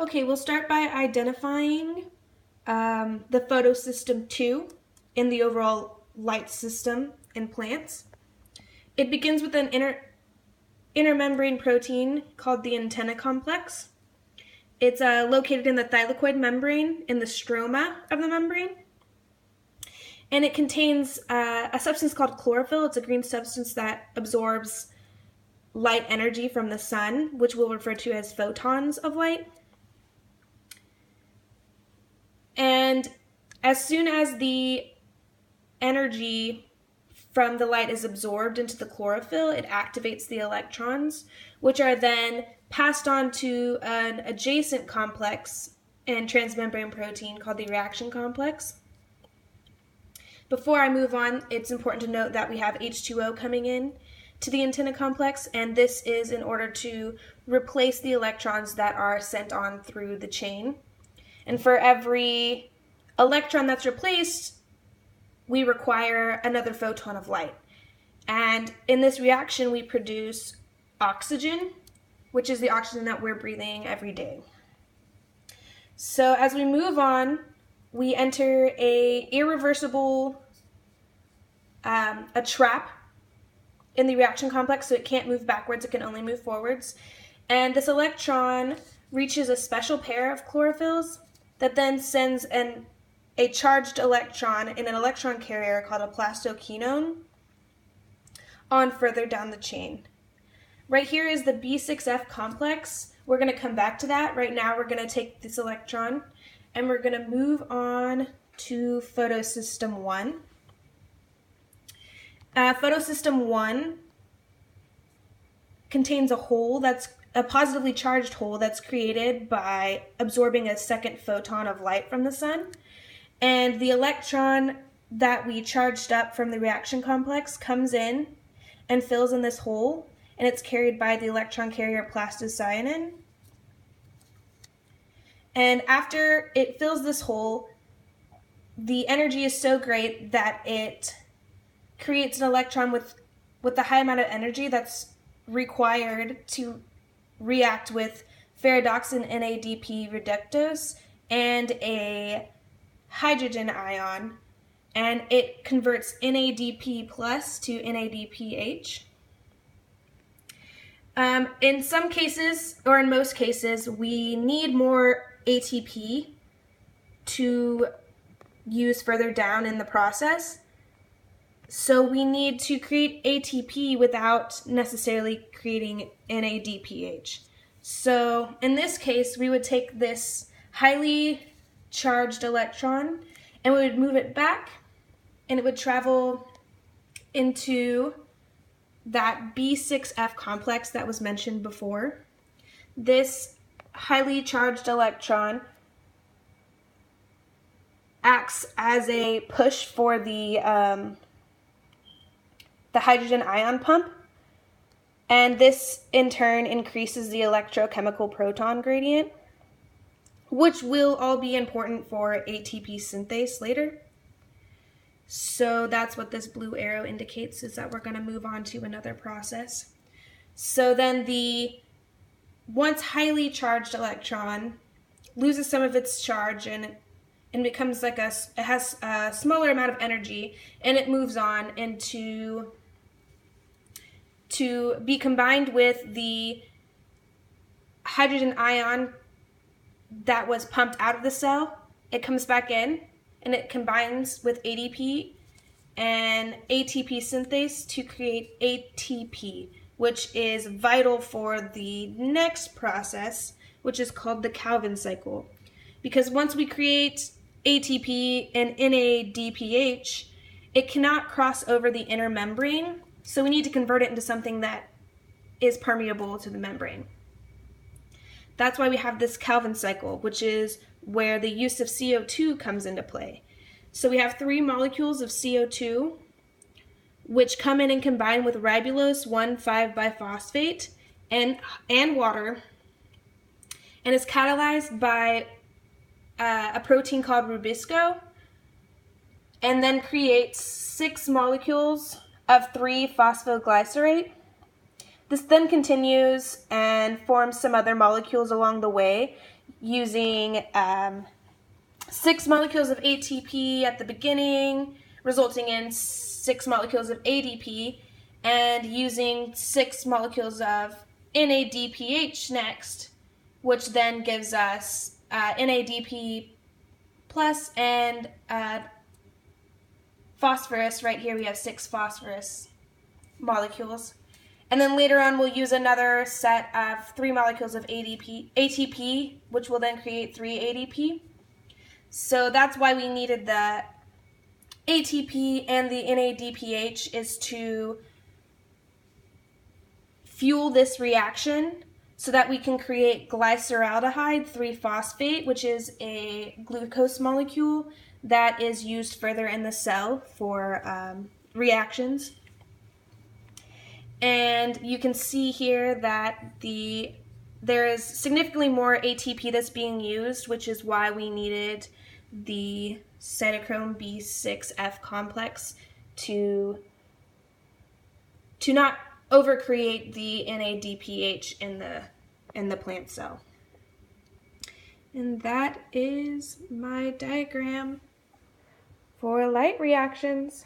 Okay, we'll start by identifying the photosystem 2 in the overall light system in plants. It begins with an intermembrane protein called the antenna complex. It's located in the thylakoid membrane in the stroma of the membrane. And it contains a substance called chlorophyll. It's a green substance that absorbs light energy from the sun, which we'll refer to as photons of light. And as soon as the energy from the light is absorbed into the chlorophyll, it activates the electrons, which are then passed on to an adjacent complex in transmembrane protein called the reaction complex. Before I move on, it's important to note that we have H2O coming in to the antenna complex, and this is in order to replace the electrons that are sent on through the chain. And for every electron that's replaced, we require another photon of light. And in this reaction, we produce oxygen, which is the oxygen that we're breathing every day. So as we move on, we enter a irreversible, a trap in the reaction complex, so it can't move backwards, it can only move forwards. And this electron reaches a special pair of chlorophylls that then sends a charged electron in an electron carrier called a plastoquinone on further down the chain. Right here is the B6F complex. We're going to come back to that. Right now we're going to take this electron and we're going to move on to photosystem 1. Photosystem 1 contains a hole that's a positively charged hole that's created by absorbing a second photon of light from the sun. And the electron that we charged up from the reaction complex comes in and fills in this hole, and it's carried by the electron carrier plastocyanin. And after it fills this hole, the energy is so great that it creates an electron with the high amount of energy that's required to react with ferredoxin NADP reductase and a hydrogen ion, and it converts NADP plus to NADPH. In some cases, or in most cases, we need more ATP to use further down in the process. So we need to create ATP without necessarily creating NADPH. So in this case, we would take this highly charged electron and we would move it back, and it would travel into that B6F complex that was mentioned before. This highly charged electron acts as a push for the hydrogen ion pump, and this in turn increases the electrochemical proton gradient, which will all be important for ATP synthase later. So that's what this blue arrow indicates, is that we're going to move on to another process. So then the once highly charged electron loses some of its charge and becomes like it has a smaller amount of energy, and it moves on into to be combined with the hydrogen ion that was pumped out of the cell. It comes back in and it combines with ADP and ATP synthase to create ATP, which is vital for the next process, which is called the Calvin cycle. Because once we create ATP and NADPH, it cannot cross over the inner membrane, so we need to convert it into something that is permeable to the membrane. That's why we have this Calvin cycle, which is where the use of CO2 comes into play. So we have 3 molecules of CO2, which come in and combine with ribulose 1,5-biphosphate and water, and is catalyzed by a protein called rubisco, and then creates 6 molecules of 3-phosphoglycerate. This then continues and forms some other molecules along the way using 6 molecules of ATP at the beginning, resulting in 6 molecules of ADP, and using 6 molecules of NADPH next, which then gives us NADP plus and phosphorus. Right here we have 6 phosphorus molecules. And then later on we'll use another set of 3 molecules of ATP, which will then create 3 ADP. So that's why we needed the ATP and the NADPH, is to fuel this reaction so that we can create glyceraldehyde 3-phosphate, which is a glucose molecule that is used further in the cell for reactions. And you can see here that there is significantly more ATP that's being used, which is why we needed the cytochrome B6F complex to not overcreate the NADPH in the plant cell. And that is my diagram for light reactions.